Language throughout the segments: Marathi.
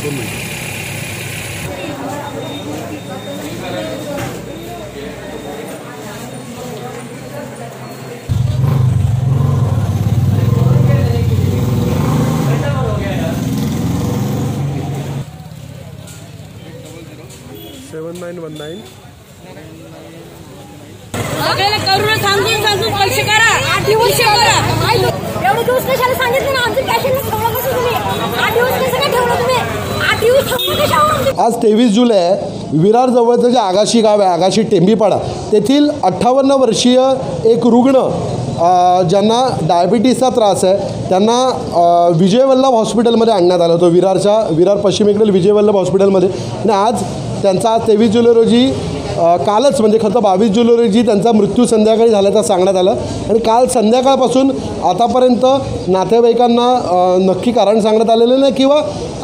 2 मिनट. सगळ्याला करून सांगून पैसे करा. 8 दिवस करा. एवढे दिवस कशाला सांगितलं ना? आमचं पॅशंटला ठेवलं कसं तुम्ही? 8 दिवस कसं काय ठेवलं तुम्ही? 8 दिवस ठेवलं कशावर? आज 23 जुलै आहे. विरार जवळचं जे आगाशी गाव आहे, आगाशी टेंबीपाडा, तेथील 58 वर्षीय एक रुग्ण ज्यांना डायबिटीसचा त्रास आहे त्यांना विजय वल्लभ हॉस्पिटलमध्ये आणण्यात आलं होतं. विरार पश्चिमेकडील विजय वल्लभ हॉस्पिटलमध्ये. आणि आज त्यांचा 23 जुलै रोजी कालच म्हणजे खरं तर 22 जुलै रोजी त्यांचा मृत्यू संध्याकाळी झाल्याचं सांगण्यात आलं. आणि काल संध्याकाळपासून आतापर्यंत नातेवाईकांना नक्की कारण सांगण्यात आलेलं नाही किंवा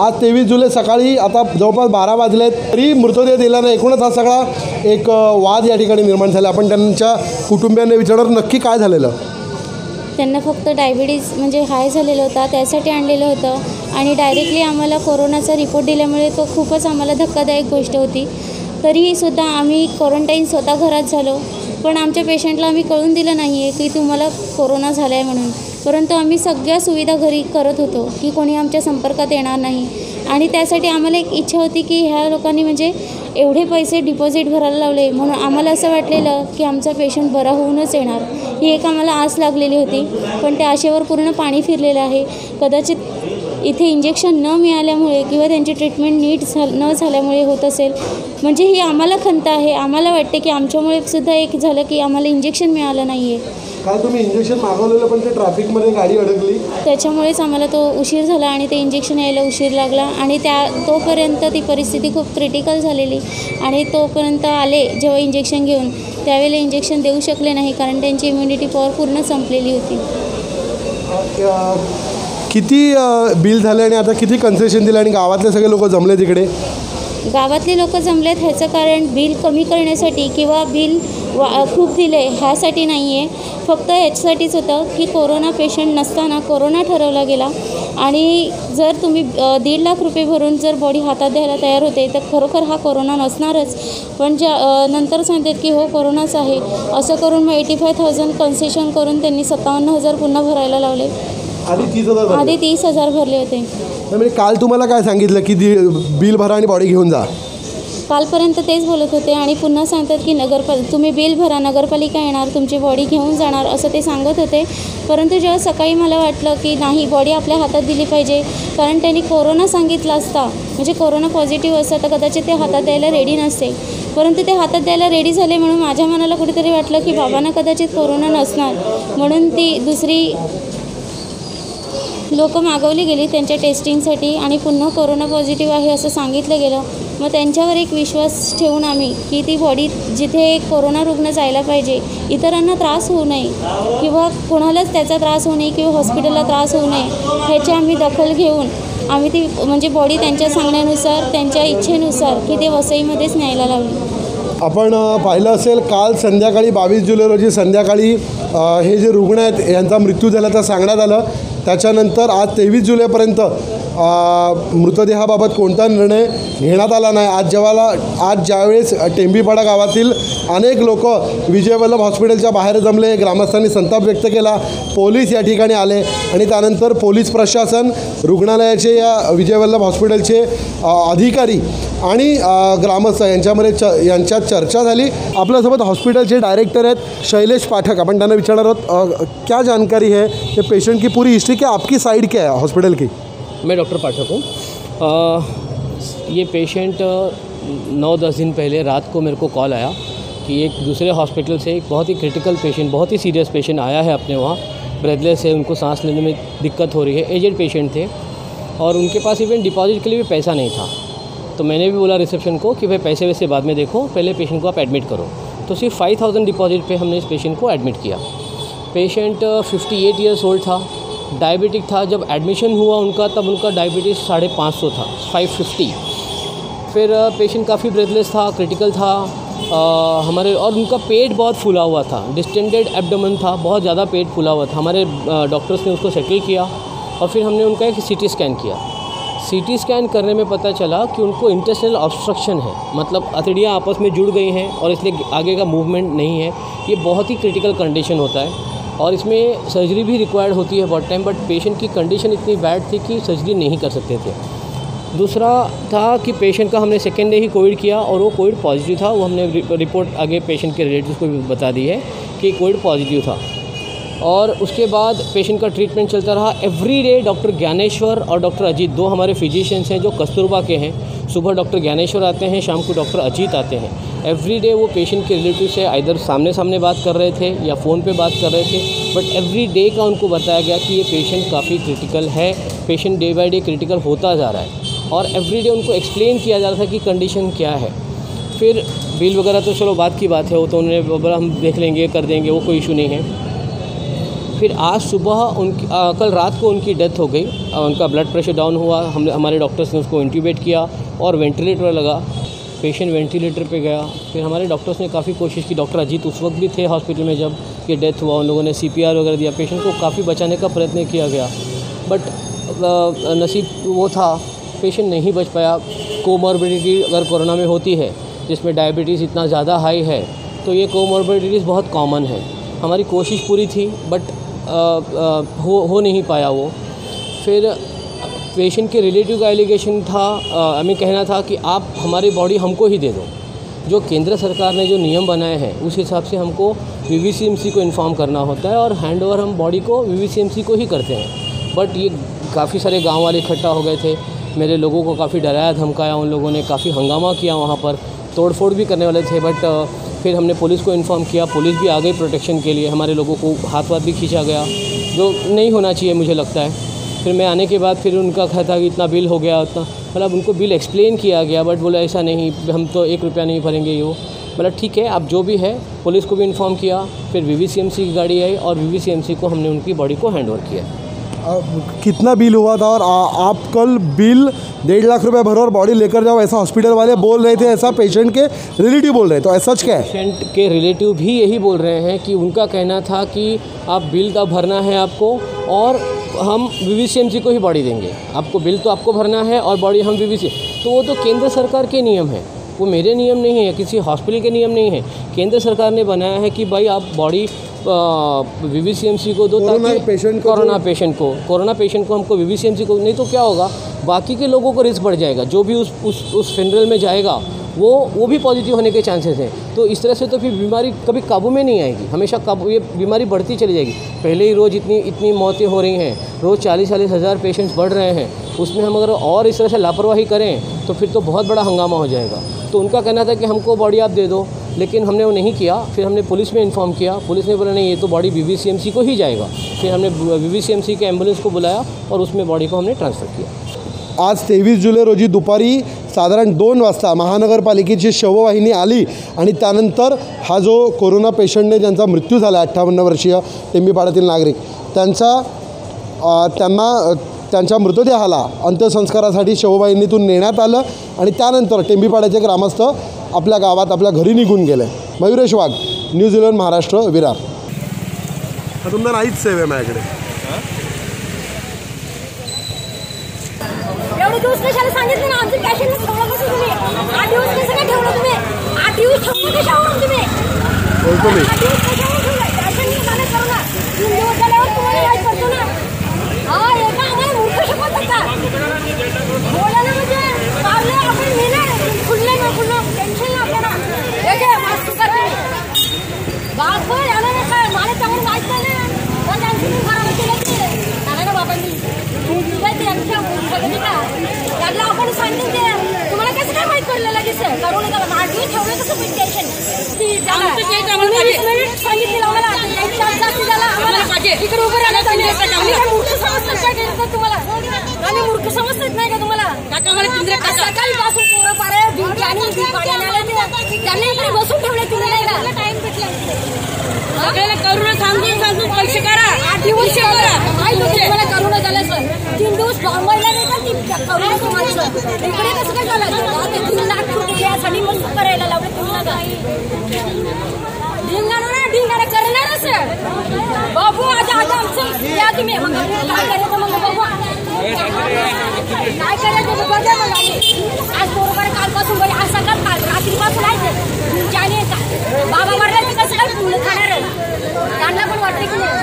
आज 23 जुलै सकाळी आता जवळपास 12 वाजले आहेत तरी मृतदेह दिला नाही. एकूणच हा सगळा एक वाद या ठिकाणी निर्माण झाला. आपण त्यांच्या कुटुंबियांना विचारणार नक्की काय झालेलं. त्यांना फक्त डायबिटीज म्हणजे हाय झालेलं होता, त्यासाठी आणलेलं होतं आणि डायरेक्टली आम्हाला कोरोनाचा रिपोर्ट दिल्यामुळे तो खूपच आम्हाला धक्कादायक गोष्ट होती. तरीहीसुद्धा आम्ही क्वारंटाईन स्वतः घरात झालो, पण आमच्या पेशंटला आम्ही कळून दिलं नाही आहे की तुम्हाला कोरोना झाला आहे म्हणून. परंतु आम्ही सगळ्या सुविधा घरी करत होतो की कोणी आमच्या संपर्कात येणार नाही. आणि त्यासाठी आम्हाला एक इच्छा होती की ह्या लोकांनी म्हणजे एवढे पैसे डिपॉझिट भरायला लावले म्हणून आम्हाला असं वाटलेलं की आमचा पेशंट बरा होऊनच येणार. ही एक आम्हाला आस लागलेली होती, पण त्या आशेवर पूर्ण पाणी फिरलेलं आहे. कदाचित इथे इंजेक्शन न मिळाल्यामुळे किंवा त्यांची ट्रीटमेंट नीट न झाल्यामुळे होत असेल. म्हणजे ही आम्हाला खंत आहे. आम्हाला वाटते की आमच्यामुळे सुद्धा एक झालं की आम्हाला इंजेक्शन मिळालं नाही आहे. काल तुम्ही इंजेक्शन मागवलेलं पण ते ट्रॅफिकमध्ये गाडी अडकली, त्याच्यामुळेच आम्हाला तो उशीर झाला आणि ते इंजेक्शन यायला उशीर लागला. आणि तोपर्यंत ती परिस्थिती खूप क्रिटिकल झालेली आणि तोपर्यंत आले जेव्हा इंजेक्शन घेऊन त्यावेळेला इंजेक्शन देऊ शकले नाही कारण त्यांची इम्युनिटी पॉवर पूर्ण संपलेली होती. किती बिल झालं आणि आता किती कन्सेशन दिलं आणि गावातले सगळे लोक जमले तिकडे? गावातले लोक जमलेत ह्याचं कारण बिल कमी करण्यासाठी किंवा बिल खूप दिले ह्यासाठी नाही आहे. फक्त ह्याच्यासाठीच होतं की कोरोना पेशंट नसताना कोरोना ठरवला गेला आणि जर तुम्ही 1.5 लाख रुपये भरून जर बॉडी हातात द्यायला तयार होते तर खरोखर हा कोरोना नसणारच. पण नंतर सांगतात की हो कोरोनाच आहे असं करून मग 85,000 कन्सेशन करून त्यांनी 57,000 पुन्हा भरायला लावले. आधी 30,000 भरले होते. म्हणजे काल तुम्हाला काय सांगितलं की बिल भरा आणि बॉडी घेऊन जा? कालपर्यंत तेच बोलत होते आणि पुन्हा सांगतात की तुम्ही बिल भरा, नगरपालिका येणार तुमची बॉडी घेऊन जाणार असं ते सांगत होते. परंतु जेव्हा सकाळी मला वाटलं की नाही बॉडी आपल्या हातात दिली पाहिजे कारण त्यांनी कोरोना सांगितला असता म्हणजे कोरोना पॉझिटिव्ह असता तर कदाचित ते हातात द्यायला रेडी नसते. परंतु ते हातात द्यायला रेडी झाले म्हणून माझ्या मनाला कुठेतरी वाटलं की बाबांना कदाचित कोरोना नसणार म्हणून ती दुसरी लोक मागवली गेली त्यांच्या टेस्टिंगसाठी आणि पुन्हा कोरोना पॉझिटिव्ह आहे असं सांगितलं गेलं. मग त्यांच्यावर एक विश्वास ठेवून आम्ही की ती बॉडी जिथे कोरोना रुग्ण जायला पाहिजे इतरांना त्रास होऊ नये किंवा कोणालाच त्याचा त्रास होऊ नये किंवा हॉस्पिटलला त्रास होऊ नये ह्याची आम्ही दखल घेऊन आम्ही ती म्हणजे बॉडी त्यांच्या सांगण्यानुसार त्यांच्या इच्छेनुसार की ते वसईमध्येच न्यायला लावली. आपण पाहिलं असेल काल संध्याकाळी 22 जुलै रोजी संध्याकाळी हे जे रुग्ण आहेत यांचा मृत्यू झाल्याचं सांगण्यात आलं. त्याच्यानंतर आज 23 जुलैपर्यंत मृतदेहाबाबत कोणता निर्णय घेण्यात आला नाही. आज ज्यावेळेस टेंबीपाडा गावातील अनेक लोक विजय वल्लभ हॉस्पिटलच्या बाहेर जमले, ग्रामस्थांनी संताप व्यक्त केला, पोलीस या ठिकाणी आले आणि त्यानंतर पोलीस प्रशासन, रुग्णालयाचे या विजय वल्लभ हॉस्पिटलचे अधिकारी आणि ग्रामस्थ यांच्यात चर्चा झाली. आपल्यासोबत हॉस्पिटलचे डायरेक्टर आहेत शैलेश पाठक. आपण त्यांना विचारणार आहोत क्या जानकारी है ये पेशेंट की पूरी हिस्ट्री, क्या आपकी साइड क्या है हॉस्पिटल की? मैं डॉक्टर पाठक हूँ. ये पेशेंट 9-10 दिन पहले रात को मेरे को कॉल आया कि एक दूसरे हॉस्पिटल से एक बहुत ही क्रिटिकल पेशेंट, बहुत ही सीरियस पेशेंट आया है अपने वहाँ. ब्रेथलेस है, उनको सांस लेने में दिक्कत हो रही है, एजेड पेशेंट थे और उनके पास इवन डिपॉजिट के लिए भी पैसा नहीं था. तो मैंने भी बोला रिसेप्शन को कि भाई पैसे वैसे बाद में देखो, पहले पेशेंट को आप एडमिट करो. तो सिर्फ 5,000 डिपॉजिट पे हमने इस पेशेंट को एडमिट किया. पेशेंट 58 ईयर्स ओल्ड था, डायबिटिक था. जब एडमिशन हुआ उनका तब उनका डायबिटीज़ 550 था, 550. फिर पेशेंट काफ़ी ब्रेथलेस था, क्रिटिकल था हमारे, और उनका पेट बहुत फूला हुआ था, डिस्टेंडेड एब्डोमेन था, बहुत ज़्यादा पेट फूला हुआ था. हमारे डॉक्टर्स ने उसको सेटल किया और फिर हमने उनका एक CT स्कैन किया. सीटी स्कैन करने में पता चला कि उनको इंटेस्टाइनल ऑब्स्ट्रक्शन है, मतलब अतड़ियाँ आपस में जुड़ गई हैं और इसलिए आगे का मूवमेंट नहीं है। ये बहुत ही क्रिटिकल कंडीशन होता है और इसमें सर्जरी भी रिक्वायर्ड होती है बहुत टाइम, बट पेशेंट की कंडीशन इतनी बैड थी कि सर्जरी नहीं कर सकते थे। दूसरा था कि पेशेंट का हमने सेकेंड डे ही कोविड किया और वो कोविड पॉजिटिव था। वो हमने रिपोर्ट आगे पेशेंट के रिलेटिव्स को भी बता दी है कि कोविड पॉजिटिव था। और उसके बाद पेशेंट का ट्रीटमेंट चलता रहा। एवरी डे डॉक्टर ज्ञानेश्वर और डॉक्टर अजीत, दो हमारे फिजिशियंस हैं जो कस्तूरबा के हैं। सुबह डॉक्टर ज्ञानेश्वर आते हैं, शाम को डॉक्टर अजीत आते हैं। एवरी डे वो पेशेंट के रिलेटिव से आइदर सामने सामने बात कर रहे थे या फ़ोन पे बात कर रहे थे, बट एवरी डे का उनको बताया गया कि ये पेशेंट काफ़ी क्रिटिकल है, patient day by day critical होता जा रहा है। और एवरी डे उनको एक्सप्लेन किया जा रहा था कि कंडीशन क्या है। फिर बिल वगैरह तो चलो बात की बात है, वो तो उन्होंने बोला हम देख लेंगे, कर देंगे, वो कोई इशू नहीं है। फिर आज सुबह कल रात को उनकी डेथ हो गई। उनका ब्लड प्रेशर डाउन हुआ, हमारे डॉक्टर्स ने उसको इंट्यूबेट किया और वेंटिलेटर लगा। पेशेंट वेंटिलेटर पे गया। फिर हमारे डॉक्टर्स ने काफ़ी कोशिश की, डॉक्टर अजीत उस वक्त भी थे हॉस्पिटल में जब ये डेथ हुआ। उन लोगों ने CPR वगैरह दिया, पेशेंट को काफ़ी बचाने का प्रयत्न किया गया, बट नसीब वो था पेशेंट नहीं बच पाया। कोमॉर्बिडिटी अगर कोरोना में होती है, जिसमें डायबिटीज़ इतना ज़्यादा हाई है, तो ये कोमॉर्बिडिटीज़ बहुत कॉमन है। हमारी कोशिश पूरी थी, बट हो नहीं पाया वो। फिर पेशेंट के रिलेटिव का एलिगेशन था, हमें कहना था कि आप हमारी बॉडी हमको ही दे दो। जो केंद्र सरकार ने जो नियम बनाए हैं उस हिसाब से हमको VVCMC को इन्फॉर्म करना होता है और हैंड ओवर हम बॉडी को VVCMC को ही करते हैं। बट ये काफ़ी सारे गांव वाले इकट्ठा हो गए थे, मेरे लोगों को काफ़ी डराया धमकाया, उन लोगों ने काफ़ी हंगामा किया, वहाँ पर तोड़फोड़ भी करने वाले थे। बट फिर हमने पुलिस को इन्फॉर्म किया, पुलिस भी आ गई प्रोटेक्शन के लिए। हमारे लोगों को हाथ भी खींचा गया, जो नहीं होना चाहिए मुझे लगता है। फिर मैं आने के बाद फिर उनका कहा था कि इतना बिल हो गया, उतना मतलब उनको बिल एक्सप्लेन किया गया, बट बोला ऐसा नहीं, हम तो 1 रुपया नहीं भरेंगे। ये मतलब ठीक है, अब जो भी है पुलिस को भी इन्फॉर्म किया। फिर VVCMC की गाड़ी आई और VVCMC को हमने उनकी बॉडी को हैंड ओवर किया। कितना बिल हुआ था? और आप कल बिल 1.5 लाख रुपए भरो और बॉडी लेकर जाओ, ऐसा हॉस्पिटल वाले बोल रहे थे, ऐसा पेशेंट के रिलेटिव बोल रहे, तो ऐसा क्या है? पेशेंट के रिलेटिव भी यही बोल रहे हैं कि उनका कहना था कि आप बिल का भरना है आपको और हम VVCMC को ही बॉडी देंगे। आपको बिल तो आपको भरना है और बॉडी हम VVC, तो वो तो केंद्र सरकार के नियम है, वो मेरे नियम नहीं है, किसी हॉस्पिटल के नियम नहीं है। केंद्र सरकार ने बनाया है कि भाई आप बॉडी VVCMC को दो, ताकि कोरोना पेशेंट को हमको VVCMC को, नहीं तो क्या होगा, बाकी के लोगों को रिस्क बढ़ जाएगा। जो भी उस फिनरल में जाएगा वो भी पॉजिटिव होने के चांसेस हैं। तो इस तरह से तो फिर बीमारी कभी काबू में नहीं आएगी, हमेशा ये बीमारी बढ़ती चली जाएगी। पहले ही रोज़ इतनी मौतें हो रही हैं, रोज़ 40-40 हज़ार पेशेंट्स बढ़ रहे हैं, उसमें हम अगर और इस तरह से लापरवाही करें तो फिर तो बहुत बड़ा हंगामा हो जाएगा। तो उनका कहना था कि हमको बॉडी आप दे दो, लेकिन हमने वो नहीं किया। फिर हमने पुलिस में इन्फॉर्म किया, पुलिस ने बोला नहीं, ये तो बॉडी VVCMC को ही जाएगा। फिर हमने VVCMC के एम्बुलेंस को बुलाया और उसमें बॉडी को हमने ट्रान्सफ़र किया। आज 23 जुलै रोजी दुपारी साधारण 2 वाजता महानगरपालिकेची शववाहिनी आली आणि त्यानंतर हा जो कोरोना पेशंटने ज्यांचा मृत्यू झाला 58 वर्षीय टेंबीपाड्यातील नागरिक, त्यांच्या मृतदेहाला अंत्यसंस्कारासाठी शववाहिनीतून नेण्यात आलं आणि त्यानंतर टेंबीपाड्याचे ग्रामस्थ आपल्या गावात आपल्या घरी निघून गेले। मयुरेश वाघ, न्यूज 11 महाराष्ट्र, विरार। तुमचा नाहीच सेव आहे माझ्याकडे। एवढे दिवस कशाला सांगितलं ना, आमचं पॅशंटला ठेवलं कसं तुम्ही? 8 दिवस कसं काय ठेवलं तुम्ही? 8 दिवस ठेवलं कशावर तुम्ही? बोलतो मी 8 दिवस कशावर ठेवलं? पॅशंटला जाणे करू ना, 3 दिवस झाल्यावर तुम्हाला काय करतो ना? हा, एका आम्हाला मूर्ख शिकवतात का? बोलायला म्हणजे पावले आपण नेलं, खुल्ले ना खुल्लं, टेन्शन ना आपल्याला. हे घे, मास्क कर तुम्ही. बाप हो, याला नाही काय, मला त्यावर माहीत नाही ना. पण त्यांची मी खराब केलं ते. सांगा ना बाबांनी. त्याला आपण सांगितलं तुम्हाला कसं काय माहित पडलं लगेच करू नका, 8 दिवस ठेवलं कसं टेन्शन सांगितलं आम्हाला जास्त झाला आम्हाला इकडे उभं राहण्यात मूर्ख समजतात काय करतात तुम्हाला? आम्ही मूर्ख समजतात नाही का तुम्हाला? सकाळी पासून पोरं पारे त्यांनी इकडे बसून ठेवले तुम्ही नाही का? टाइम भेटला सगळ्याला करून सांगून पैसे करा, 8 दिवस करा, तुम्हाला करून झालं सर. 3 दिवस बॉम्बाईला देतात ती करून माणसं, इकडे कसं काय झालं? 3 लाख रुपये यासाठी मस्त करायला लावले तुम्हाला. ढिंगाणा करणारच बाबू. आता आमचं या तुम्ही मग काय करायचं मग बाबू. काय करायचं ते बघा मग आज बरोबर कालपासून बरी आज सकाळ काल रात्रीपासून आहे ज्याने बाबा वरला ते कसं काय फुलं खाणार त्यांना पण वाटतं की नाही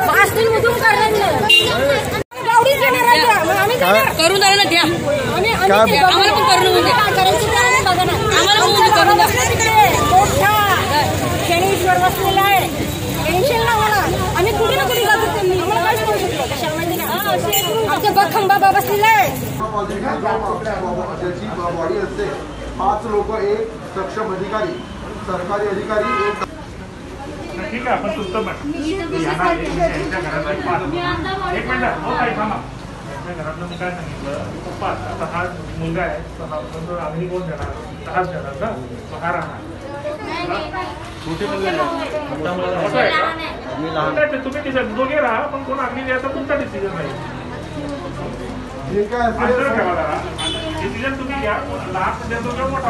वास्तून मधून करणार नाही गावडीच घेणार आहे मग आम्ही करून द्या ना त्या आम्हाला पण करून द्या काय करायचं ते बघा ना आम्हाला पण करून द्या मोठा शनीश्वर बसलेला आहे टेन्शन ना मला आम्ही कुठे ना कुठे जातो त्यांनी आम्हाला काहीच करू शकतो कशाला माहिती का आमच्या बघ बाबा बसलेला आहे ज्याची बॉडी असते 5 लोक एक सक्षम अधिकारी सरकारी अधिकारी एक ठीक आहे आपण सुस्त यांच्या घरात एक मिनिट हो काय थांबा यांच्या घरातलं मी काय सांगितलं 5 आता हा मुलगा आहे तर हा बंद आम्ही कोण देणार 10 देणार ना तो हा राहणार मोठे तुम्ही किती दोघे राहा पण कोण आम्ही द्यायचा तुमचा डिसिजन नाही डिसिजन तुम्ही घ्या लहान देतो किंवा मोठा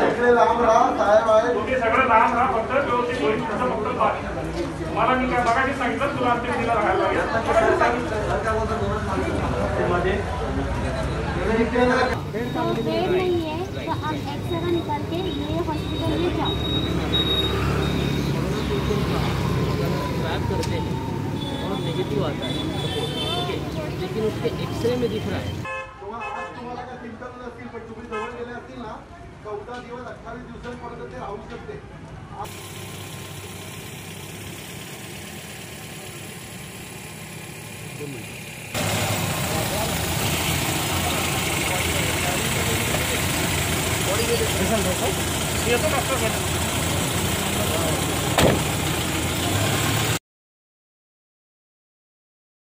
सगळं लांब राहा फक्त व्यवस्थित होईल तसं फक्त मला मी काय बघायला सांगितलं तुला अंतिम दिला राहायला बेड नहीं है तो आप एक्सरे निकाल के ये हॉस्पिटल में जाओ करते हैं और नेगेटिव आता है ओके लेकिन उसके एक्सरे में दिख रहा है तुम्हाला काय सिम्पटम्स असतील पण तुम्ही जवळ गेले असतील ना 14 दिवस 28 दिवसांपर्यंत ते राहू शकते येतो डॉक्टर